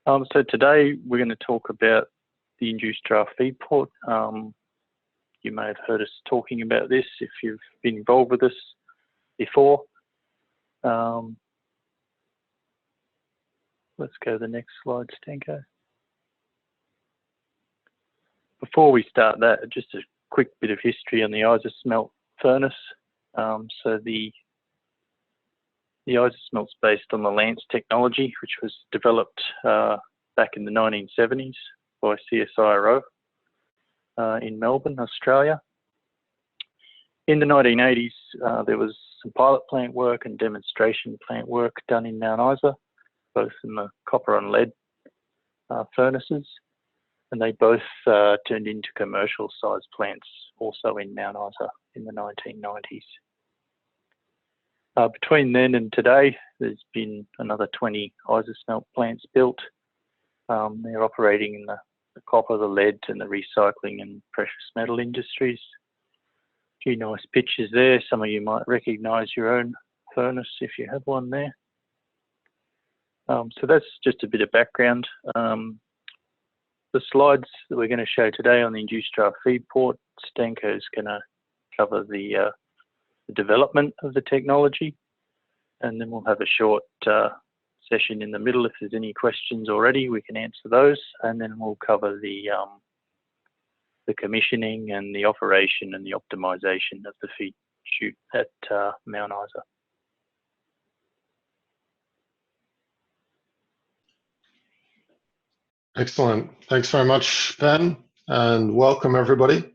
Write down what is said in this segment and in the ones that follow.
So today we're going to talk about the induced draft feed port. You may have heard us talking about this if you've been involved with us before. Let's go to the next slide, Stanko. Before we start that, just a quick bit of history on the ISASMELT furnace. So the ISASMELT's based on the Lance technology, which was developed back in the 1970s by CSIRO in Melbourne, Australia. In the 1980s, there was some pilot plant work and demonstration plant work done in Mount Isa, both in the copper and lead furnaces, and they both turned into commercial sized plants also in Mount Isa in the 1990s. Between then and today, there's been another 20 ISASMELT plants built. They're operating in the copper, the lead, and the recycling and precious metal industries. A few nice pictures there. Some of you might recognise your own furnace if you have one there. So that's just a bit of background. The slides that we're going to show today on the induced draft feed port, Stanko is going to cover the development of the technology, and then we'll have a short session in the middle. If there's any questions already, we can answer those, and then we'll cover the commissioning and the operation and the optimization of the feed chute at Mount Isa. Excellent. Thanks very much, Ben, and welcome everybody.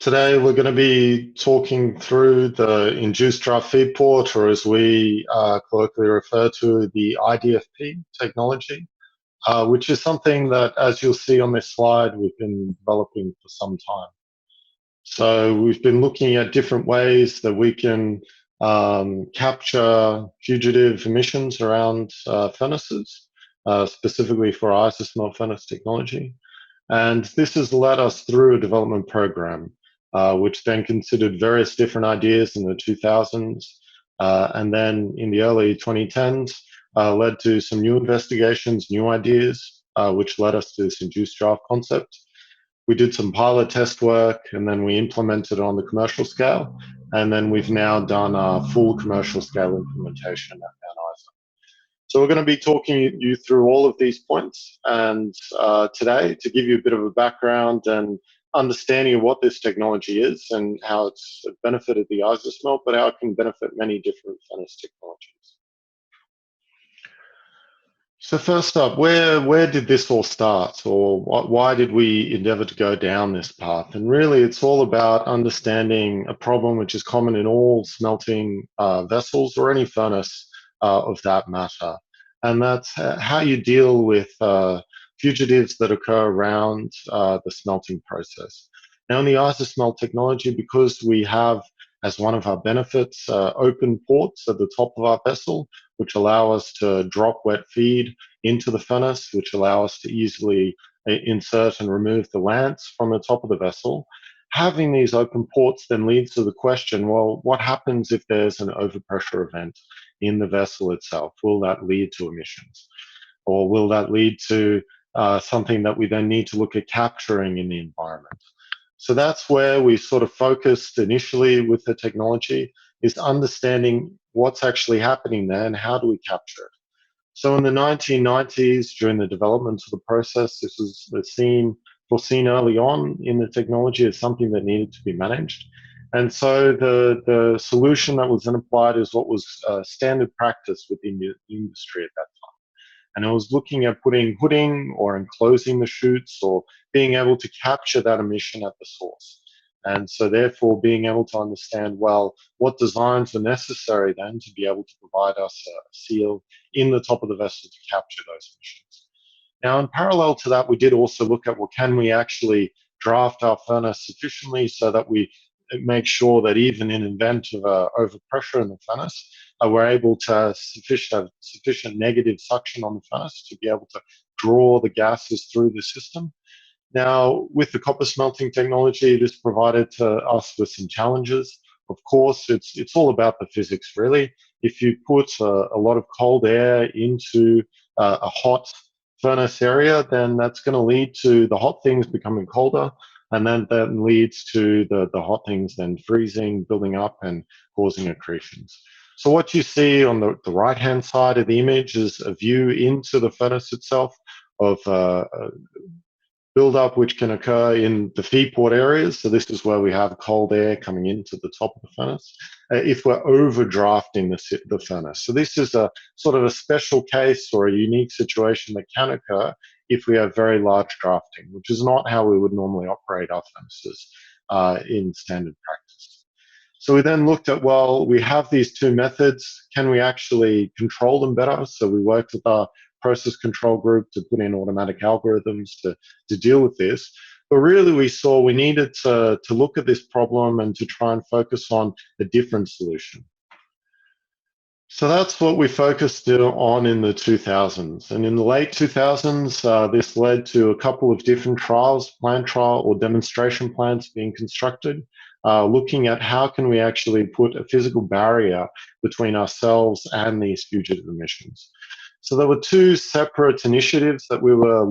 Today we're going to be talking through the induced draft feed port, or as we colloquially refer to, the IDFP technology, which is something that, as you'll see on this slide, we've been developing for some time. So we've been looking at different ways that we can capture fugitive emissions around furnaces, specifically for ISASMELT furnace technology. And this has led us through a development program, which then considered various different ideas in the 2000s, and then in the early 2010s led to some new investigations, new ideas, which led us to this induced draft concept. We did some pilot test work, and then we implemented it on the commercial scale, and then we've now done a full commercial scale implementation at Mount Isa. So we're going to be talking you through all of these points, and today, to give you a bit of a background and understanding of what this technology is and how it's benefited the ISASMELT, but how it can benefit many different furnace technologies. So first up, where did this all start, or why did we endeavor to go down this path? And really, it's all about understanding a problem which is common in all smelting vessels or any furnace of that matter. And that's how you deal with fugitives that occur around the smelting process. Now in the ISASMELT technology, because we have as one of our benefits open ports at the top of our vessel, which allow us to drop wet feed into the furnace, which allow us to easily insert and remove the lance from the top of the vessel. Having these open ports then leads to the question, well, what happens if there's an overpressure event in the vessel itself? Will that lead to emissions? Or will that lead to something that we then need to look at capturing in the environment? So that's where we sort of focused initially with the technology, is understanding what's actually happening there and how do we capture it. So in the 1990s, during the development of the process, this was foreseen early on in the technology as something that needed to be managed. And so the solution that was then applied is what was standard practice within the industry at that time. And it was looking at putting hooding or enclosing the chutes or being able to capture that emission at the source. And so therefore being able to understand, well, what designs are necessary then to be able to provide us a seal in the top of the vessel to capture those emissions. Now, in parallel to that, we did also look at, well, can we actually draft our furnace sufficiently so that we make sure that even in event of overpressure in the furnace, we're able to have sufficient negative suction on the furnace to be able to draw the gases through the system. Now, with the copper smelting technology, this provided to us with some challenges. Of course, it's all about the physics, really. If you put a lot of cold air into a hot furnace area, then that's going to lead to the hot things becoming colder, and then that leads to the hot things then freezing, building up, and causing accretions. So what you see on the right-hand side of the image is a view into the furnace itself of build-up which can occur in the feed port areas. So this is where we have cold air coming into the top of the furnace if we're overdrafting the furnace. So this is a sort of a special case or a unique situation that can occur if we have very large drafting, which is not how we would normally operate our furnaces in standard practice. So we then looked at, well, we have these two methods. Can we actually control them better? So we worked with our process control group to put in automatic algorithms to deal with this. But really we saw we needed to look at this problem and to try and focus on a different solution. So that's what we focused on in the 2000s. And in the late 2000s, this led to a couple of different trials, plant trial or demonstration plants being constructed, looking at how can we actually put a physical barrier between ourselves and these fugitive emissions. So there were two separate initiatives that we were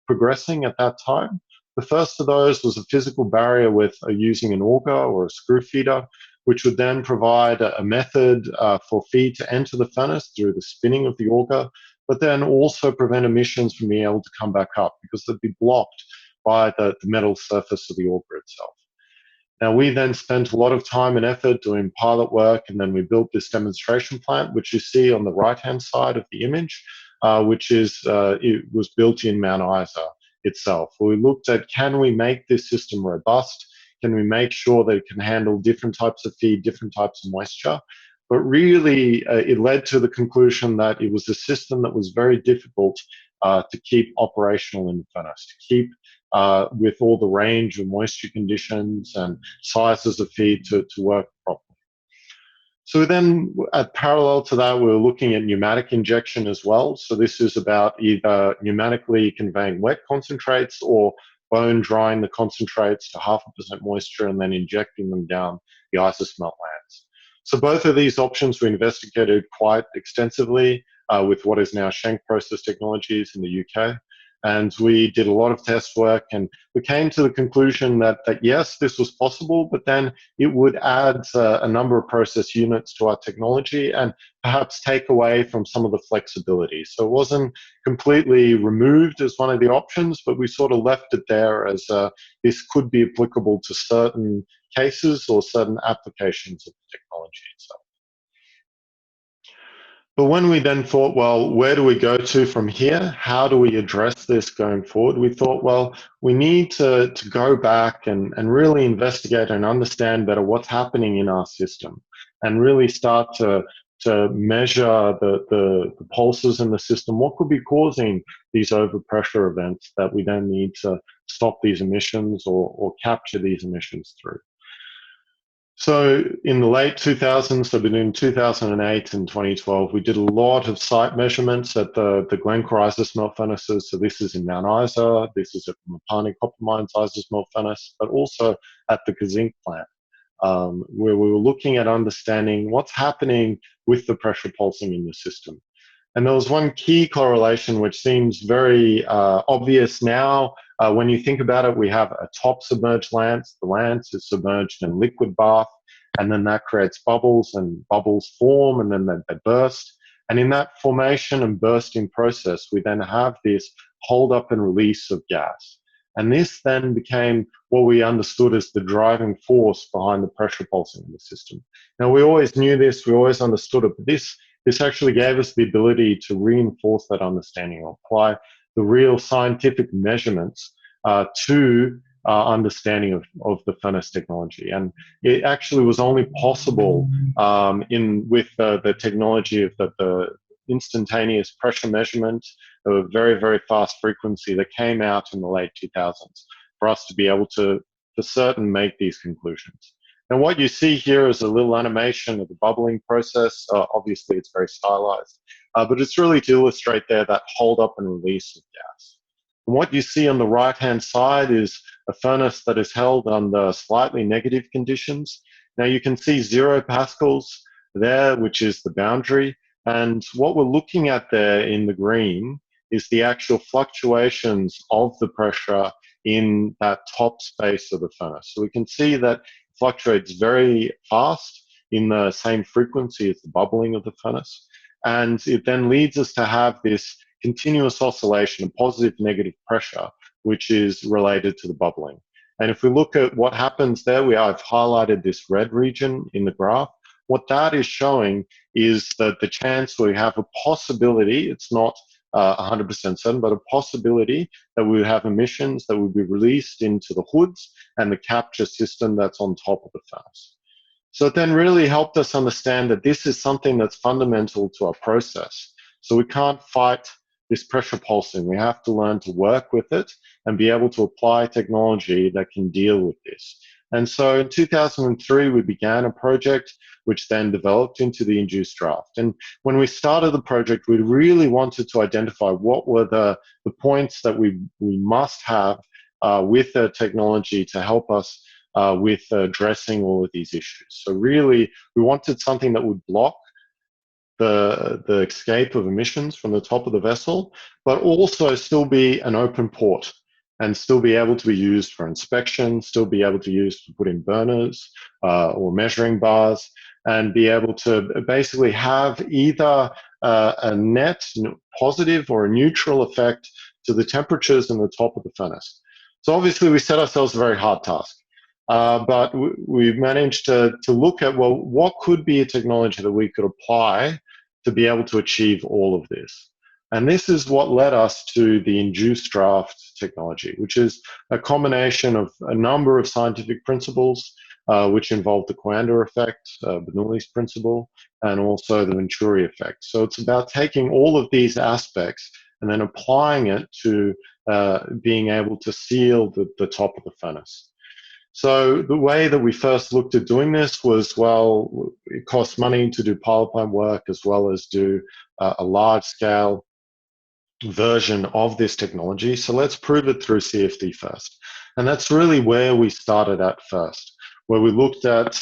progressing at that time. The first of those was a physical barrier with using an auger or a screw feeder, which would then provide a method for feed to enter the furnace through the spinning of the auger, but then also prevent emissions from being able to come back up because they'd be blocked by the metal surface of the auger itself. Now, we then spent a lot of time and effort doing pilot work, and then we built this demonstration plant, which you see on the right-hand side of the image, which is, it was built in Mount Isa itself. We looked at, can we make this system robust? Can we make sure that it can handle different types of feed, different types of moisture? But really, it led to the conclusion that it was a system that was very difficult to keep operational in the furnace, to keep with all the range of moisture conditions and sizes of feed to work properly. So then, parallel to that, we were looking at pneumatic injection as well. So this is about either pneumatically conveying wet concentrates or bone drying the concentrates to 0.5% moisture and then injecting them down the ISASMELT lands. So both of these options we investigated quite extensively with what is now Schenck Process Technologies in the UK. And we did a lot of test work, and we came to the conclusion that yes, this was possible, but then it would add a number of process units to our technology and perhaps take away from some of the flexibility. So it wasn't completely removed as one of the options, but we sort of left it there as this could be applicable to certain cases or certain applications of the technology itself. But when we then thought, well, where do we go to from here? How do we address this going forward? We thought, well, we need to go back and really investigate and understand better what's happening in our system and really start to measure the pulses in the system. What could be causing these overpressure events that we then need to stop these emissions or capture these emissions through? So in the late 2000s, so between 2008 and 2012, we did a lot of site measurements at the Glencore ISASMELT furnaces. So this is in Mount Isa, this is at Mopani Copper Mines ISASMELT furnace, but also at the Kazzinc plant, where we were looking at understanding what's happening with the pressure pulsing in the system. And there was one key correlation which seems very obvious now. When you think about it, we have a top submerged lance. The lance is submerged in liquid bath, and then that creates bubbles, and bubbles form, and then they burst. And in that formation and bursting process, we then have this hold up and release of gas. And this then became what we understood as the driving force behind the pressure pulsing in the system. Now, we always knew this, we always understood it, but this actually gave us the ability to reinforce that understanding or apply the real scientific measurements to understanding of the furnace technology. And it actually was only possible with the technology of the instantaneous pressure measurement of a very, very fast frequency that came out in the late 2000s for us to be able to, for certain, make these conclusions. Now, what you see here is a little animation of the bubbling process. Obviously, it's very stylized, but it's really to illustrate there that hold up and release of gas. And what you see on the right-hand side is a furnace that is held under slightly negative conditions. Now, you can see 0 pascals there, which is the boundary, And what we're looking at there in the green is the actual fluctuations of the pressure in that top space of the furnace. So we can see that it fluctuates very fast in the same frequency as the bubbling of the furnace. And it then leads us to have this continuous oscillation of positive, negative pressure, which is related to the bubbling. And if we look at what happens there, I've highlighted this red region in the graph. What that is showing is that the chance we have a possibility, it's not 100% certain, but a possibility that we would have emissions that would be released into the hoods and the capture system that's on top of the furnace. So it then really helped us understand that this is something that's fundamental to our process. So we can't fight this pressure pulsing. We have to learn to work with it and be able to apply technology that can deal with this. And so in 2003, we began a project which then developed into the Induced Draught. And when we started the project, we really wanted to identify what were the points that we must have with the technology to help us with addressing all of these issues. So really, we wanted something that would block the escape of emissions from the top of the vessel, but also still be an open port and still be able to be used for inspection, still be able to use to put in burners or measuring bars, and be able to basically have either a net positive or a neutral effect to the temperatures in the top of the furnace. So obviously we set ourselves a very hard task. But we've managed to look at, well, what could be a technology that we could apply to be able to achieve all of this? And this is what led us to the Induced Draught technology, which is a combination of a number of scientific principles, which involve the Coanda effect, Bernoulli's principle, and also the Venturi effect. So it's about taking all of these aspects and then applying it to being able to seal the top of the furnace. So the way that we first looked at doing this was, well, it costs money to do pilot plant work as well as do a large-scale version of this technology. So let's prove it through CFD first. And that's really where we started at first, where we looked at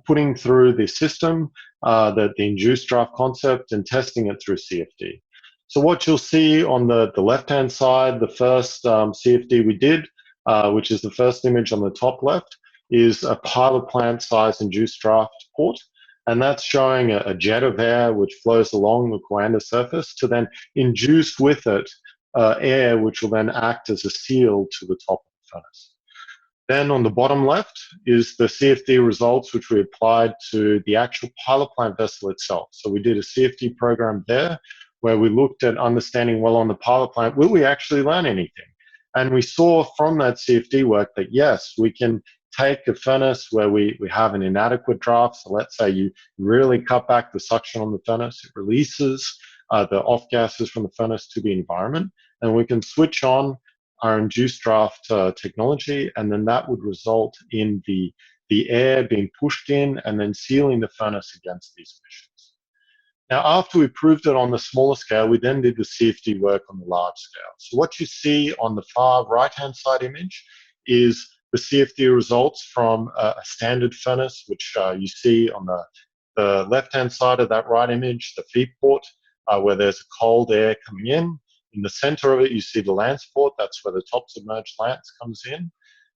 putting through the system, the induced draft concept, and testing it through CFD. So what you'll see on the left-hand side, the first CFD we did, which is the first image on the top left, is a pilot plant size induced draft port. And that's showing a jet of air which flows along the Coanda surface to then induce with it air which will then act as a seal to the top of the furnace. Then on the bottom left is the CFD results which we applied to the actual pilot plant vessel itself. So we did a CFD program there where we looked at understanding, well, on the pilot plant, will we actually learn anything? And we saw from that CFD work that yes, we can take a furnace where we have an inadequate draft. So let's say you really cut back the suction on the furnace, it releases the off gases from the furnace to the environment, and we can switch on our induced draft technology, and then that would result in the air being pushed in and then sealing the furnace against these emissions. Now, after we proved it on the smaller scale, we then did the CFD work on the large scale. So what you see on the far right-hand side image is the CFD results from a standard furnace, which you see on the left-hand side of that right image, the feed port, where there's a cold air coming in. In the center of it, you see the lance port. That's where the top submerged lance comes in.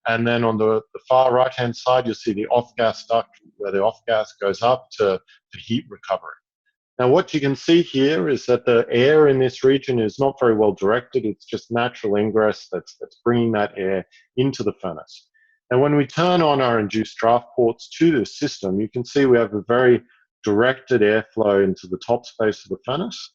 And then on the far right-hand side, you'll see the off-gas duct, where the off-gas goes up to heat recovery. Now, what you can see here is that the air in this region is not very well directed. It's just natural ingress that's bringing that air into the furnace. And when we turn on our induced draft ports to this system, you can see we have a very directed airflow into the top space of the furnace.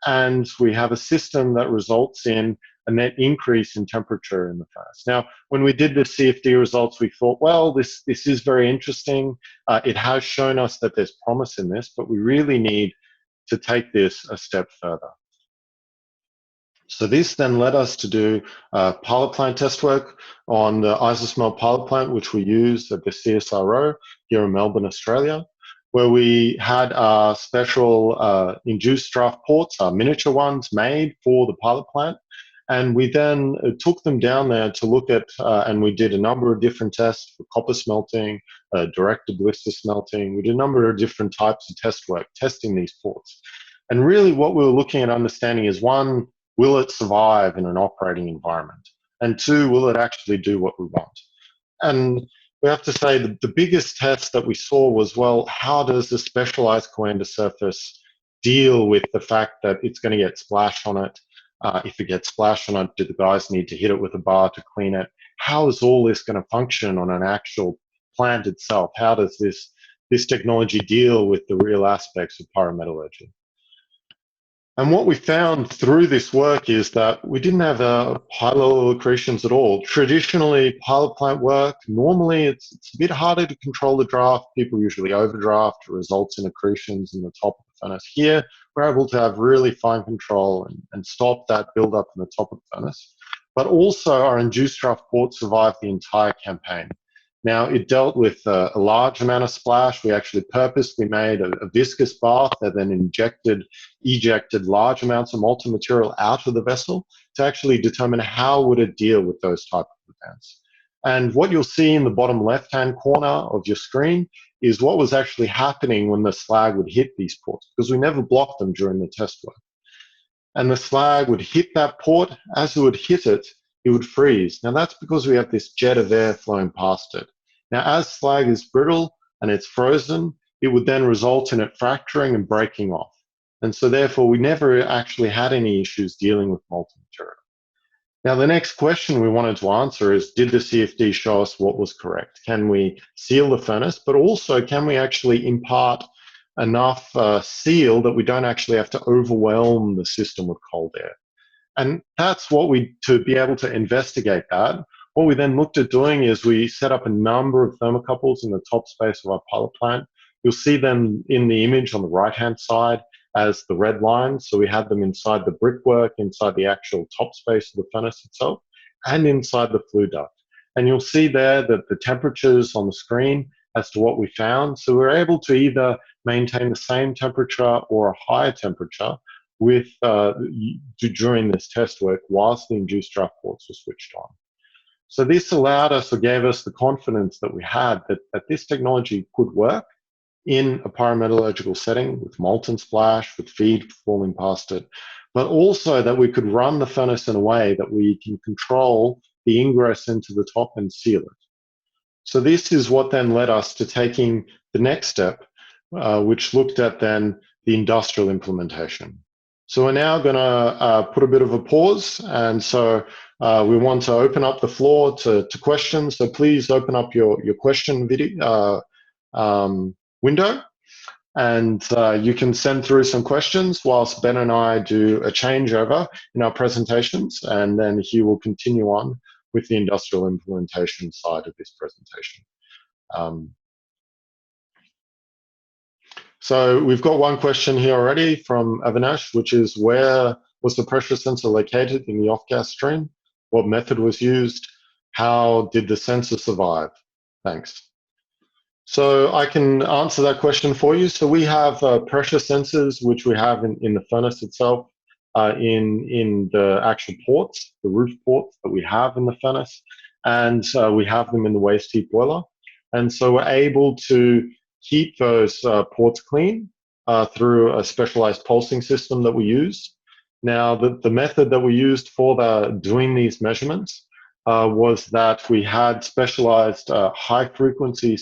And we have a system that results in a net increase in temperature in the furnace. Now, when we did the CFD results, we thought, well, this is very interesting. It has shown us that there's promise in this, but we really need to take this a step further. So this then led us to do pilot plant test work on the ISASMELT pilot plant, which we use at the CSIRO here in Melbourne, Australia, where we had our special induced draft ports, our miniature ones made for the pilot plant. And we then took them down there to look at, and we did a number of different tests for copper smelting, direct to blister smelting. We did a number of different types of test work, testing these ports. And really what we were looking at understanding is, one, will it survive in an operating environment? And two, will it actually do what we want? And we have to say that the biggest test that we saw was, well, how does the specialized coriander surface deal with the fact that it's going to get splashed on it? If it gets splashed on it, do the guys need to hit it with a bar to clean it? How is all this going to function on an actual plant itself? How does this technology deal with the real aspects of pyrometallurgy? And what we found through this work is that we didn't have high level accretions at all. Traditionally, pilot plant work, normally it's a bit harder to control the draft. People usually overdraft, results in accretions in the top of the furnace. Here, we're able to have really fine control and stop that buildup in the top of the furnace. But also, our induced draft port survived the entire campaign. Now, it dealt with a large amount of splash. We actually purposely made a viscous bath that then ejected large amounts of molten material out of the vessel to actually determine how would it deal with those type of events. And what you'll see in the bottom left-hand corner of your screen is what was actually happening when the slag would hit these ports, because we never blocked them during the test work. And the slag would hit that port. As it would hit it, it would freeze. Now that's because we have this jet of air flowing past it. Now as slag is brittle and it's frozen, it would then result in it fracturing and breaking off. And so therefore we never actually had any issues dealing with molten material. Now the next question we wanted to answer is, did the CFD show us what was correct? Can we seal the furnace, but also can we actually impart enough seal that we don't actually have to overwhelm the system with cold air? And that's what to be able to investigate that, what we then looked at doing is we set up a number of thermocouples in the top space of our pilot plant. You'll see them in the image on the right-hand side as the red lines. So we had them inside the brickwork, inside the actual top space of the furnace itself, and inside the flue duct. And you'll see there that the temperatures on the screen as to what we found. So we're able to either maintain the same temperature or a higher temperature with during this test work whilst the induced draft ports were switched on. So this allowed us or gave us the confidence that we had that this technology could work in a pyrometallurgical setting with molten splash, with feed falling past it, but also that we could run the furnace in a way that we can control the ingress into the top and seal it. So this is what then led us to taking the next step, which looked at then the industrial implementation. So we're now going to put a bit of a pause, and so we want to open up the floor to questions. So please open up your question video window, and you can send through some questions whilst Ben and I do a changeover in our presentations, and then he will continue on with the industrial implementation side of this presentation. So we've got one question here already from Avinash, which is, where was the pressure sensor located in the off-gas stream? What method was used? How did the sensor survive? Thanks. So I can answer that question for you. So we have pressure sensors, which we have in the furnace itself, in the actual ports, the roof ports that we have in the furnace, and we have them in the waste heat boiler. And so we're able to keep those ports clean through a specialized pulsing system that we use. Now, the method that we used for doing these measurements was that we had specialized high-frequency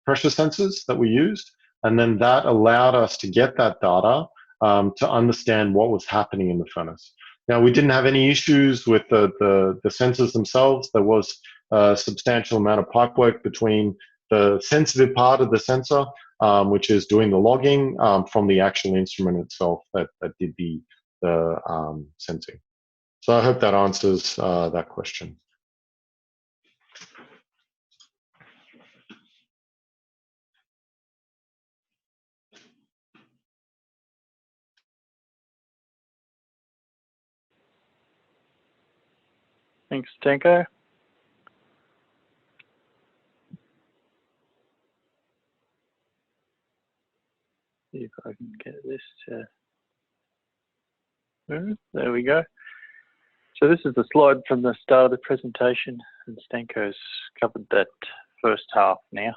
pressure sensors that we used, and then that allowed us to get that data to understand what was happening in the furnace. Now, we didn't have any issues with the sensors themselves. There was a substantial amount of pipework between the sensitive part of the sensor, which is doing the logging, from the actual instrument itself that did the sensing. So I hope that answers that question. Thanks, Stanko. See if I can get this to... There we go. So this is the slide from the start of the presentation, and Stanko's covered that first half now,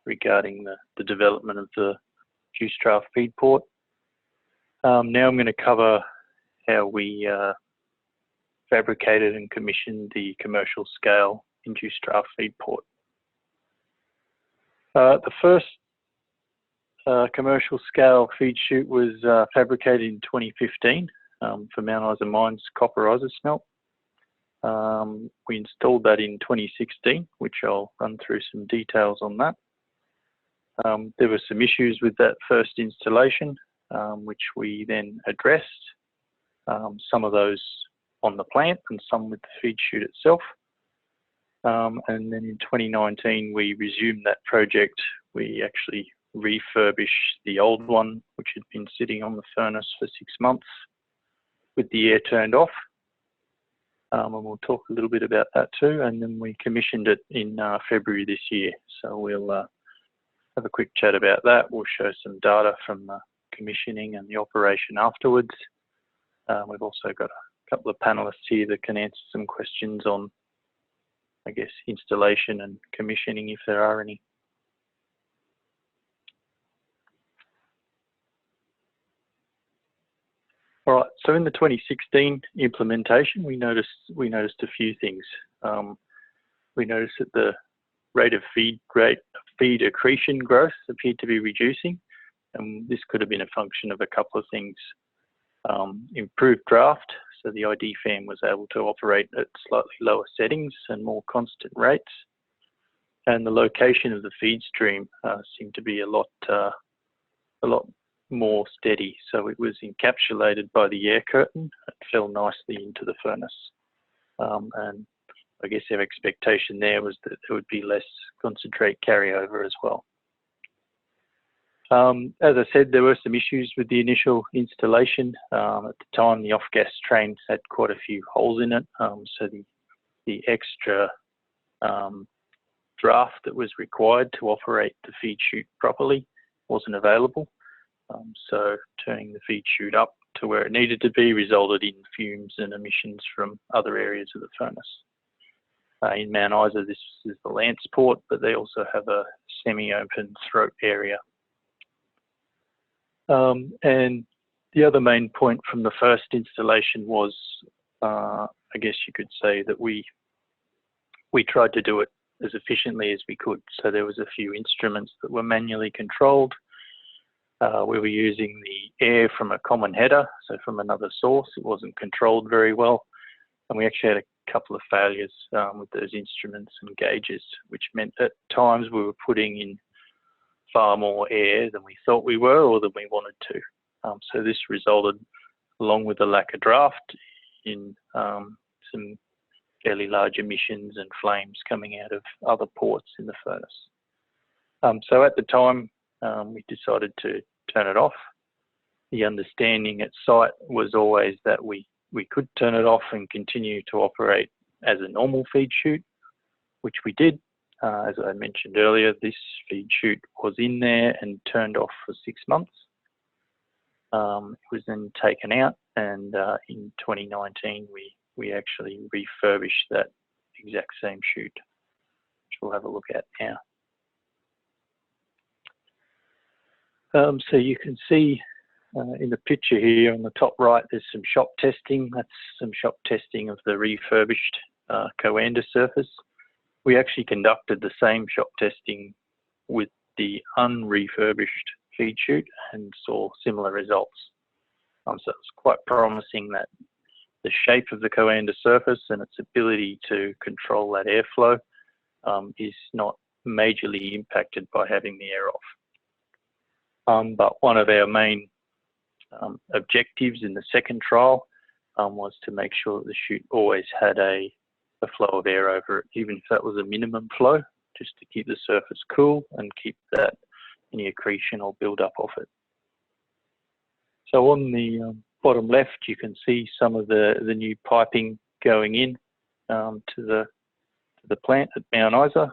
regarding the development of the induced draft feed port. Now I'm going to cover how we fabricated and commissioned the commercial scale induced draft feed port. The first commercial scale feed chute was fabricated in 2015 for Mount Isa Mine's copper ISASMELT. We installed that in 2016, which I'll run through some details on that. There were some issues with that first installation, which we then addressed, some of those on the plant and some with the feed chute itself. And then in 2019, we resumed that project. We actually refurbished the old one, which had been sitting on the furnace for 6 months with the air turned off. And we'll talk a little bit about that too. And then we commissioned it in February this year. So we'll have a quick chat about that. We'll show some data from the commissioning and the operation afterwards. We've also got a couple of panelists here that can answer some questions on, I guess, installation and commissioning if there are any. All right, so in the 2016 implementation, we noticed a few things. We noticed that the rate of feed accretion growth appeared to be reducing, and this could have been a function of a couple of things. Improved draft, so the ID fan was able to operate at slightly lower settings and more constant rates, and the location of the feed stream seemed to be a lot more steady. So it was encapsulated by the air curtain. It fell nicely into the furnace. And I guess our expectation there was that there would be less concentrate carryover as well. As I said, there were some issues with the initial installation. At the time, the off-gas train had quite a few holes in it. So the extra draft that was required to operate the feed chute properly wasn't available. So turning the feed chute up to where it needed to be resulted in fumes and emissions from other areas of the furnace. In Mount Isa, this is the lance port, but they also have a semi-open throat area. And the other main point from the first installation was, I guess you could say that we tried to do it as efficiently as we could. So there was a few instruments that were manually controlled. We were using the air from a common header, so from another source. It wasn't controlled very well. And we actually had a couple of failures with those instruments and gauges, which meant at times we were putting in far more air than we thought we were or than we wanted to. So this resulted, along with the lack of draft, in some fairly large emissions and flames coming out of other ports in the furnace. So at the time, we decided to turn it off. The understanding at site was always that we could turn it off and continue to operate as a normal feed chute, which we did. As I mentioned earlier, this feed chute was in there and turned off for 6 months. It was then taken out, and in 2019 we actually refurbished that exact same chute, which we'll have a look at now. So you can see in the picture here on the top right, there's some shop testing. That's some shop testing of the refurbished coander surface. We actually conducted the same shop testing with the unrefurbished feed chute and saw similar results. So it's quite promising that the shape of the coander surface and its ability to control that airflow is not majorly impacted by having the air off. But one of our main objectives in the second trial was to make sure that the chute always had a flow of air over it, even if that was a minimum flow, just to keep the surface cool and keep that any accretion or build up of it. So on the bottom left, you can see some of the new piping going in to the plant at Mount Isa.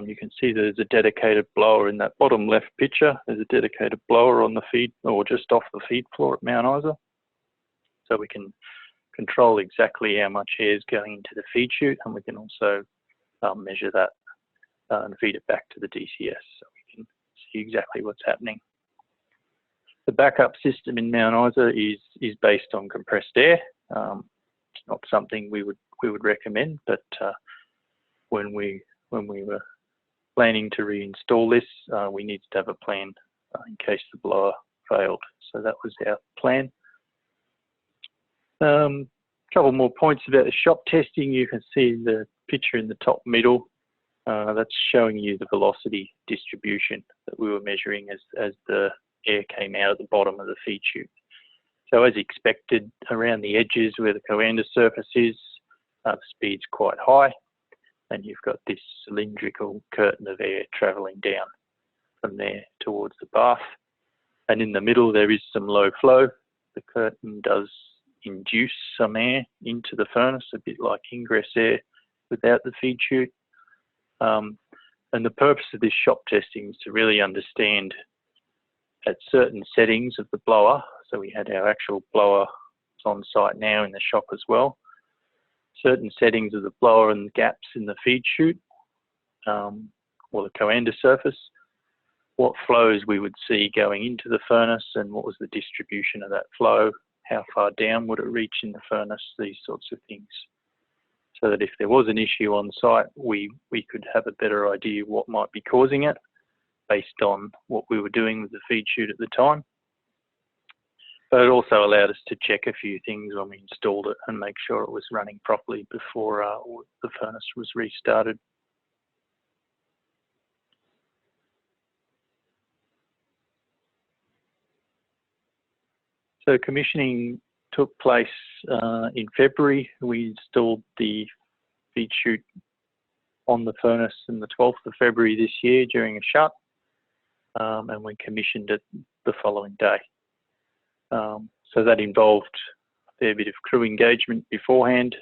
You can see there's a dedicated blower in that bottom left picture. There's a dedicated blower on the feed, or just off the feed floor at Mount Isa. So we can control exactly how much air is going into the feed chute, and we can also measure that and feed it back to the DCS, so we can see exactly what's happening. The backup system in Mount Isa is based on compressed air. It's not something we would recommend, but when we were planning to reinstall this, we needed to have a plan in case the blower failed. So that was our plan. Couple more points about the shop testing. You can see the picture in the top middle. That's showing you the velocity distribution that we were measuring as the air came out at the bottom of the feed chute. So as expected, around the edges where the coander surface is, the speed's quite high, and you've got this cylindrical curtain of air travelling down from there towards the bath. And in the middle there is some low flow. The curtain does induce some air into the furnace, a bit like ingress air without the feed chute. And the purpose of this shop testing is to really understand at certain settings of the blower. So we had our actual blower on site now in the shop as well. Certain settings of the blower and gaps in the feed chute or the coander surface, what flows we would see going into the furnace and what was the distribution of that flow, how far down would it reach in the furnace, these sorts of things. So that if there was an issue on site, we could have a better idea what might be causing it based on what we were doing with the feed chute at the time. But it also allowed us to check a few things when we installed it and make sure it was running properly before the furnace was restarted. So commissioning took place in February. We installed the feed chute on the furnace on the 12th of February this year during a shut, and we commissioned it the following day. So that involved a fair bit of crew engagement beforehand.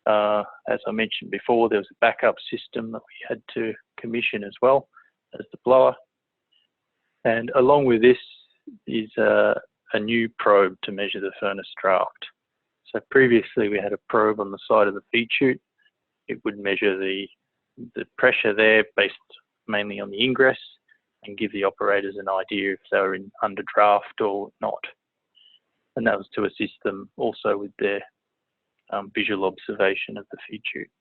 As I mentioned before, there was a backup system that we had to commission as well as the blower. And along with this is a new probe to measure the furnace draft. So previously we had a probe on the side of the feed chute. It would measure the pressure there based mainly on the ingress and give the operators an idea if they were under draft or not. And that was to assist them also with their visual observation of the feed chute.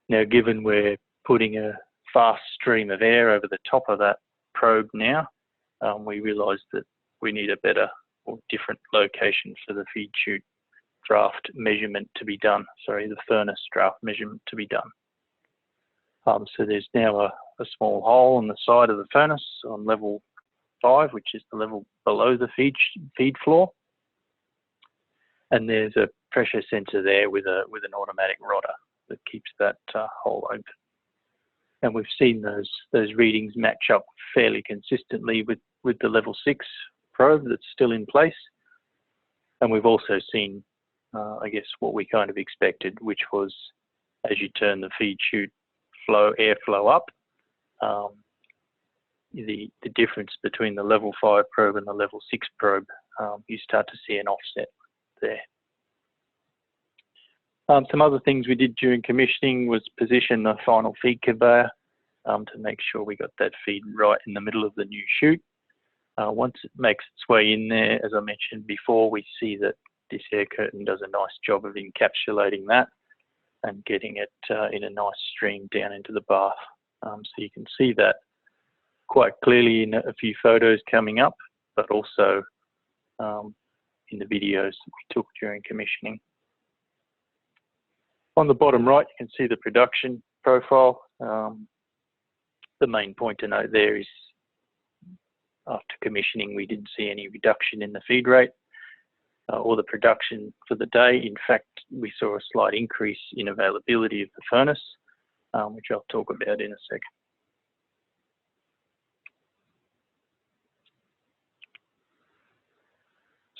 Now, given we're putting a fast stream of air over the top of that probe now, we realised that we need a better or different location for the feed chute draft measurement to be done, the furnace draft measurement to be done. So there's now a small hole on the side of the furnace on level 5, which is the level below the feed floor. And there's a pressure sensor there with an automatic rodder that keeps that hole open. And we've seen those readings match up fairly consistently with the level 6 probe that's still in place. And we've also seen, I guess, what we kind of expected, which was as you turn the feed chute airflow up, the difference between the level 5 probe and the level 6 probe, you start to see an offset there. Some other things we did during commissioning was position the final feed conveyor to make sure we got that feed right in the middle of the new chute. Once it makes its way in there, as I mentioned before, we see that this air curtain does a nice job of encapsulating that and getting it in a nice stream down into the bath. So you can see that quite clearly in a few photos coming up, but also in the videos that we took during commissioning. On the bottom right, you can see the production profile. The main point to note there is after commissioning, we didn't see any reduction in the feed rate or the production for the day. In fact, we saw a slight increase in availability of the furnace, which I'll talk about in a second.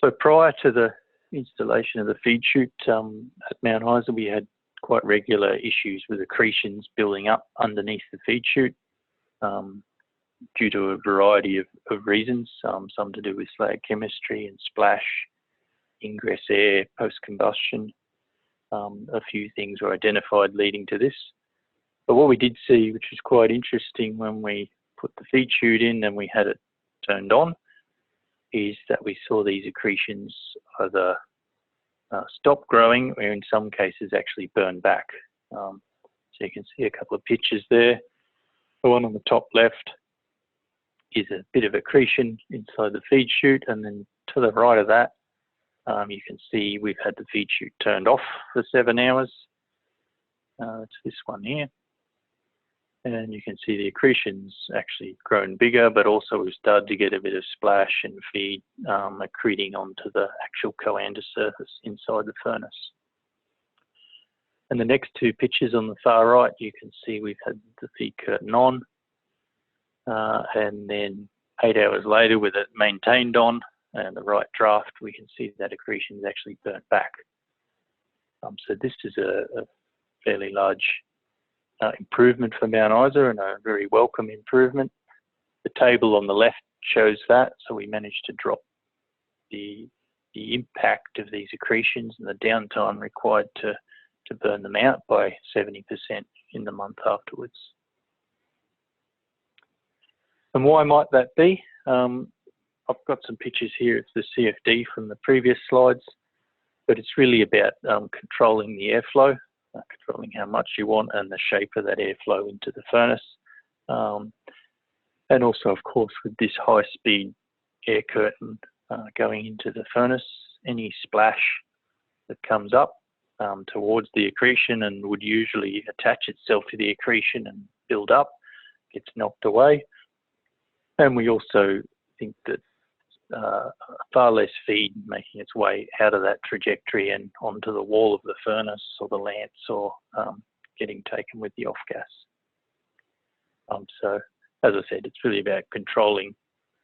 So prior to the installation of the feed chute at Mount Isa, we had quite regular issues with accretions building up underneath the feed chute due to a variety of reasons, some to do with slag chemistry and splash, ingress air, post-combustion. A few things were identified leading to this. But what we did see, which was quite interesting when we put the feed chute in and we had it turned on, is that we saw these accretions either stop growing or in some cases actually burn back. So you can see a couple of pictures there. The one on the top left is a bit of accretion inside the feed chute, and then to the right of that, you can see we've had the feed chute turned off for 7 hours. It's this one here. And you can see the accretion's actually grown bigger, but also we've started to get a bit of splash and feed accreting onto the actual coander surface inside the furnace. And the next two pictures on the far right, you can see we've had the feed curtain on, and then 8 hours later with it maintained on and the right draft, we can see that accretion's actually burnt back. So this is a fairly large improvement for Mount Isa, and a very welcome improvement. The table on the left shows that, so we managed to drop the impact of these accretions and the downtime required to burn them out by 70% in the month afterwards. And why might that be? I've got some pictures here of the CFD from the previous slides, but it's really about controlling the airflow, controlling how much you want and the shape of that airflow into the furnace. And also, of course, with this high-speed air curtain going into the furnace, any splash that comes up towards the accretion and would usually attach itself to the accretion and build up gets knocked away. And we also think that far less feed making its way out of that trajectory and onto the wall of the furnace or the lance, or getting taken with the off gas. So as I said, it's really about controlling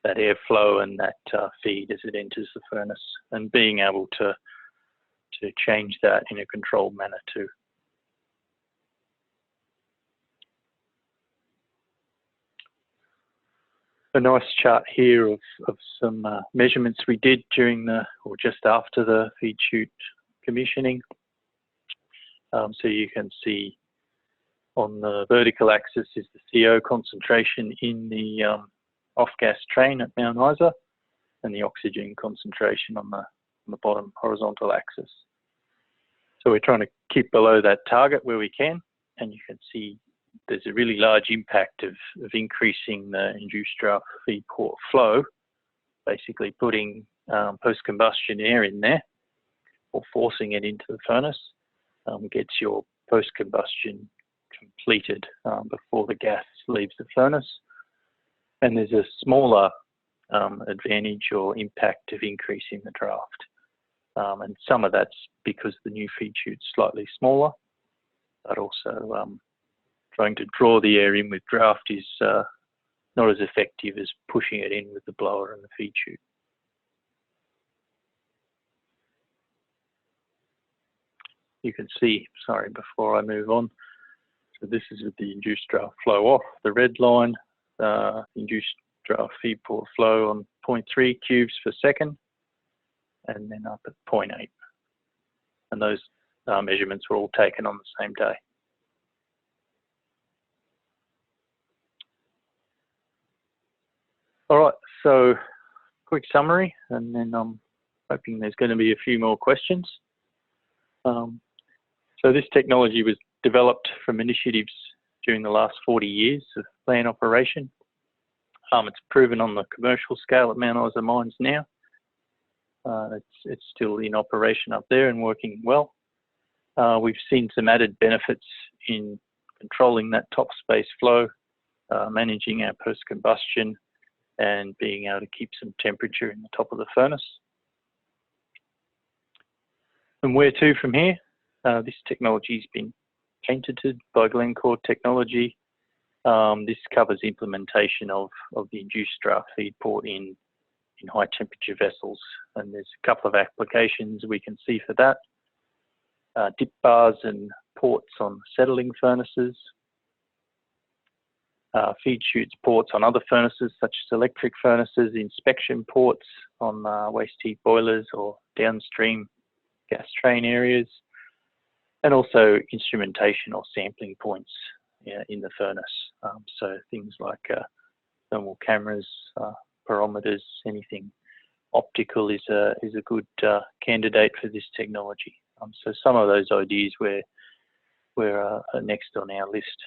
that airflow and that feed as it enters the furnace, and being able to change that in a controlled manner too. A nice chart here of some measurements we did during or just after the feed chute commissioning. So you can see on the vertical axis is the CO concentration in the off-gas train at Mount Isa, and the oxygen concentration on the bottom horizontal axis. So we're trying to keep below that target where we can, and you can see there's a really large impact of increasing the induced draft feed port flow, basically putting post-combustion air in there or forcing it into the furnace, gets your post-combustion completed before the gas leaves the furnace. And there's a smaller advantage or impact of increasing the draft. And some of that's because the new feed chute's slightly smaller, but also trying to draw the air in with draft is not as effective as pushing it in with the blower and the feed chute. You can see, sorry, before I move on, so this is with the induced draft flow off, the red line, induced draft feed port flow on 0.3 cubes per second, and then up at 0.8. And those measurements were all taken on the same day. All right, so quick summary, and then I'm hoping there's going to be a few more questions. So this technology was developed from initiatives during the last 40 years of plant operation. It's proven on the commercial scale at Mount Isa mines now. It's still in operation up there and working well. We've seen some added benefits in controlling that top space flow, managing our post-combustion, and being able to keep some temperature in the top of the furnace. And where to from here? This technology has been patented by Glencore Technology. This covers implementation of the induced draft feed port in high temperature vessels, and there's a couple of applications we can see for that. Dip bars and ports on settling furnaces, feed chutes ports on other furnaces such as electric furnaces, inspection ports on waste heat boilers or downstream gas train areas, and also instrumentation or sampling points in the furnace. So things like thermal cameras, barometers, anything optical is a good candidate for this technology. So some of those ideas we're next on our list.